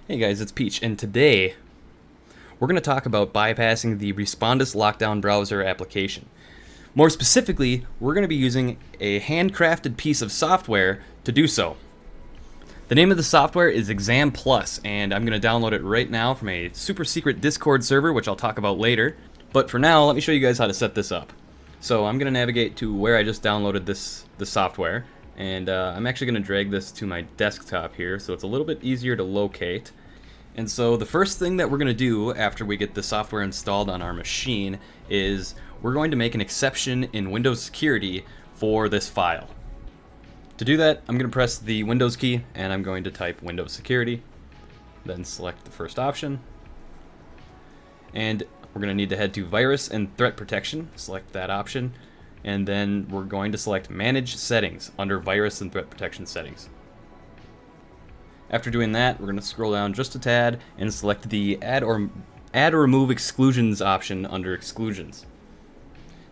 Hey guys, it's Peach, and today we're going to talk about bypassing the Respondus lockdown browser application. More specifically, we're going to be using a handcrafted piece of software to do so. The name of the software is Exam Plus, and I'm going to download it right now from a super secret Discord server, which I'll talk about later. But for now, let me show you guys how to set this up. So I'm going to navigate to where I just downloaded the software, and I'm actually going to drag this to my desktop here, so it's a little bit easier to locate. And so the first thing that we're going to do after we get the software installed on our machine is we're going to make an exception in Windows Security for this file. To do that, I'm going to press the Windows key and I'm going to type Windows Security, then select the first option. And we're going to need to head to Virus and Threat Protection, select that option, and then we're going to select Manage Settings under Virus and Threat Protection Settings. After doing that, we're going to scroll down just a tad and select the Add or Remove Exclusions option under Exclusions.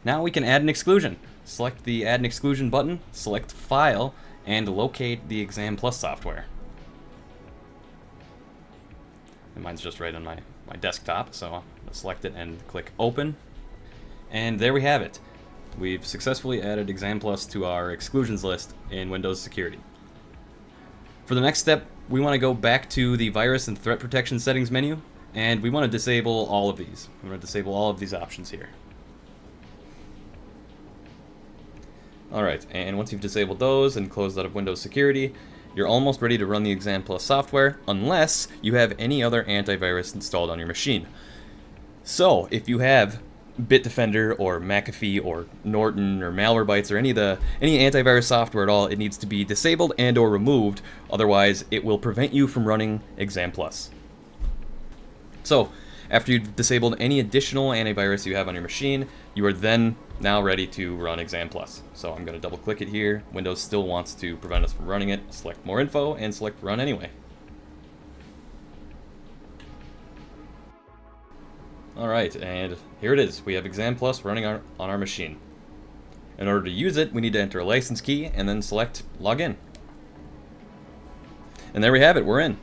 Now we can add an exclusion. Select the Add an Exclusion button, select File, and locate the Exam Plus software. And mine's just right on my desktop, so I'm going to select it and click Open. And there we have it. We've successfully added Exam Plus to our exclusions list in Windows Security. For the next step, we want to go back to the Virus and Threat Protection Settings menu, and we want to disable all of these. We want to disable all of these options here. Alright, and once you've disabled those and closed out of Windows Security, you're almost ready to run the Exam Plus software, unless you have any other antivirus installed on your machine. So, if you have Bitdefender or McAfee or Norton or Malwarebytes or any antivirus software at all, it needs to be disabled and or removed, otherwise it will prevent you from running Exam Plus. So, after you've disabled any additional antivirus you have on your machine, you are then now ready to run Exam Plus. So I'm going to double click it here. Windows still wants to prevent us from running it. Select More Info and select Run Anyway. Alright, and here it is. We have Exam Plus running on our machine. In order to use it, we need to enter a license key and then select Login. And there we have it, we're in.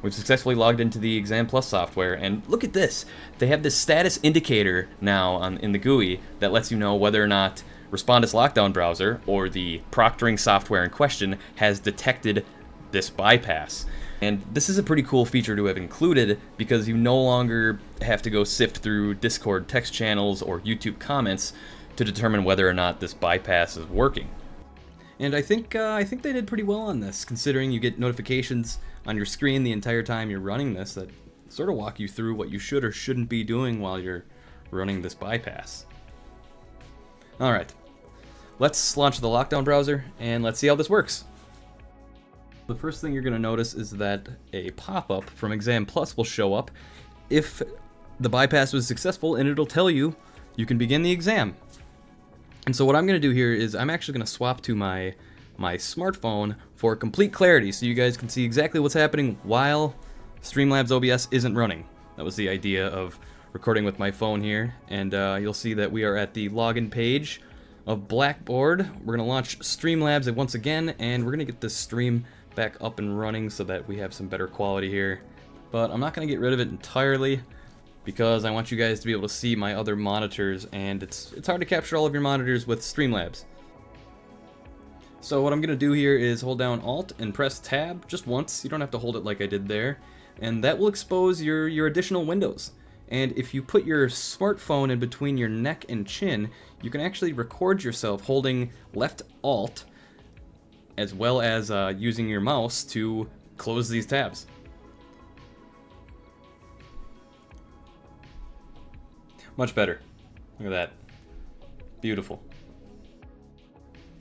We've successfully logged into the Exam Plus software, and look at this. They have this status indicator now in the GUI that lets you know whether or not Respondus Lockdown Browser, or the proctoring software in question, has detected this bypass. And this is a pretty cool feature to have included because you no longer have to go sift through Discord text channels or YouTube comments to determine whether or not this bypass is working. And I think they did pretty well on this, considering you get notifications on your screen the entire time you're running this that sort of walk you through what you should or shouldn't be doing while you're running this bypass. Alright, let's launch the lockdown browser and let's see how this works. The first thing you're going to notice is that a pop-up from Exam Plus will show up if the bypass was successful, and it'll tell you you can begin the exam. And so what I'm going to do here is I'm actually going to swap to my smartphone for complete clarity so you guys can see exactly what's happening while Streamlabs OBS isn't running. That was the idea of recording with my phone here, and you'll see that we are at the login page of Blackboard. We're going to launch Streamlabs once again, and we're going to get this stream back up and running so that we have some better quality here. But I'm not going to get rid of it entirely because I want you guys to be able to see my other monitors, and it's hard to capture all of your monitors with Streamlabs. So what I'm going to do here is hold down Alt and press Tab just once. You don't have to hold it like I did there, and that will expose your additional windows. And if you put your smartphone in between your neck and chin, you can actually record yourself holding left Alt as well as using your mouse to close these tabs. Much better. Look at that. Beautiful.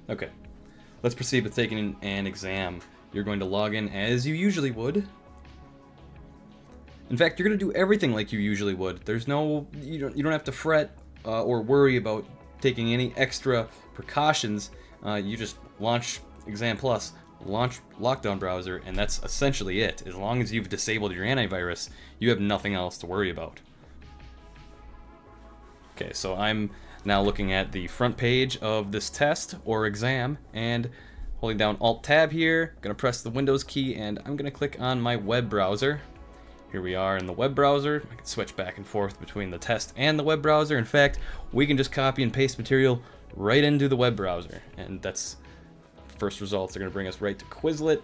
Okay, let's proceed with taking an exam. You're going to log in as you usually would. In fact, you're going to do everything like you usually would. There's no, you don't have to fret or worry about taking any extra precautions. You just launch Exam Plus, launch Lockdown Browser, and that's essentially it. As long as you've disabled your antivirus, you have nothing else to worry about. Okay, so I'm now looking at the front page of this test or exam, and Holding down Alt-Tab here, gonna press the Windows key, and I'm gonna click on my web browser. Here we are in the web browser. I can switch back and forth between the test and the web browser. In fact, we can just copy and paste material right into the web browser. And that's first results are going to bring us right to Quizlet.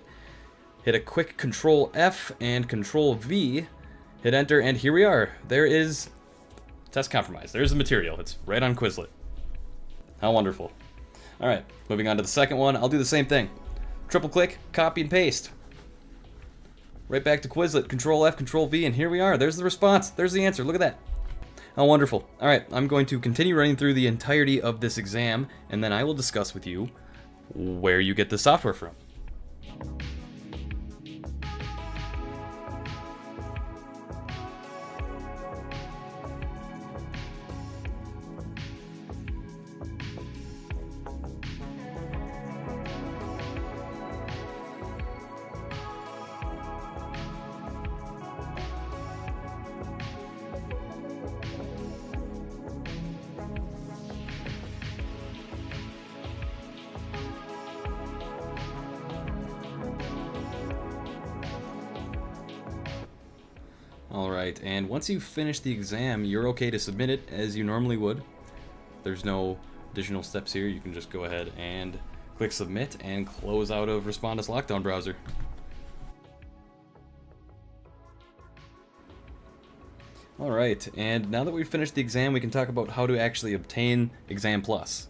Hit a quick Control F and Control V. Hit enter, and here we are. There is test compromise. There's the material. It's right on Quizlet. How wonderful. All right, moving on to the second one. I'll do the same thing. Triple click, copy and paste. Right back to Quizlet, Control F, Control V, and here we are. There's the response. There's the answer. Look at that. How wonderful. All right, I'm going to continue running through the entirety of this exam, and then I will discuss with you where you get the software from. Alright, and once you've finished the exam, you're okay to submit it as you normally would. There's no additional steps here. You can just go ahead and click submit and close out of Respondus Lockdown browser. Alright, and now that we've finished the exam, we can talk about how to actually obtain Exam Plus.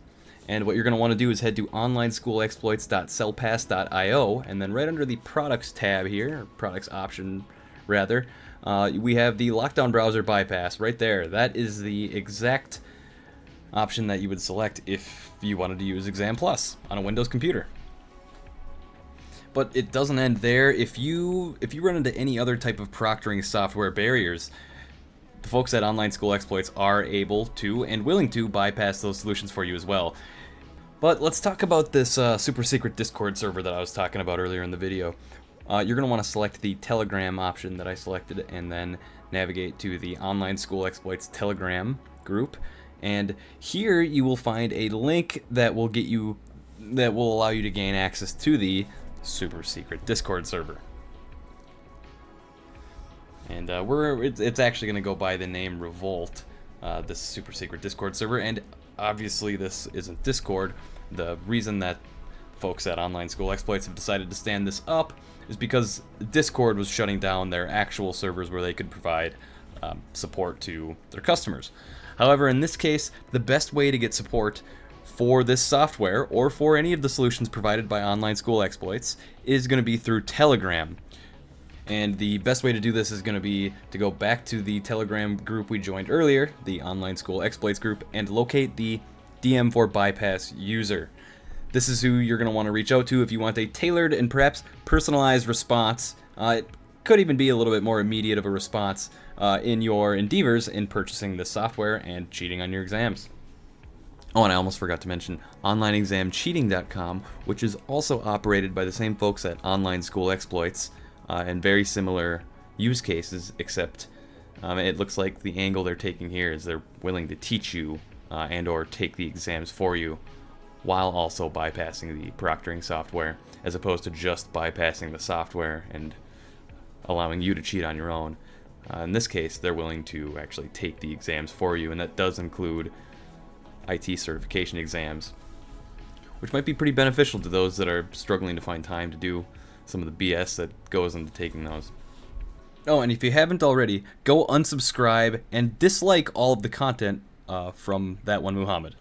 And what you're going to want to do is head to onlineschoolexploits.cellpass.io, and then right under the Products tab here, or Products option rather, we have the Lockdown Browser Bypass right there. That is the exact option that you would select if you wanted to use Exam Plus on a Windows computer. But it doesn't end there. If you run into any other type of proctoring software barriers, the folks at Online School Exploits are able to and willing to bypass those solutions for you as well. But let's talk about this super secret Discord server that I was talking about earlier in the video. You're going to want to select the Telegram option that I selected and then navigate to the Online School Exploits Telegram group. And here you will find a link that will allow you to gain access to the super secret Discord server. And it's actually going to go by the name Revolt, this super secret Discord server. And obviously this isn't Discord. The reason that folks at Online School Exploits have decided to stand this up is because Discord was shutting down their actual servers where they could provide support to their customers. However, in this case, the best way to get support for this software or for any of the solutions provided by Online School Exploits is going to be through Telegram. And the best way to do this is going to be to go back to the Telegram group we joined earlier, the Online School Exploits group, and locate the DM4Bypass user. This is who you're going to want to reach out to if you want a tailored and perhaps personalized response. It could even be a little bit more immediate of a response in your endeavors in purchasing this software and cheating on your exams. Oh, and I almost forgot to mention OnlineExamCheating.com, which is also operated by the same folks at Online School Exploits, and very similar use cases, except it looks like the angle they're taking here is they're willing to teach you and or take the exams for you, while also bypassing the proctoring software, as opposed to just bypassing the software and allowing you to cheat on your own. In this case, they're willing to actually take the exams for you, and that does include IT certification exams, which might be pretty beneficial to those that are struggling to find time to do some of the BS that goes into taking those. Oh, and if you haven't already, go unsubscribe and dislike all of the content from that one Muhammad.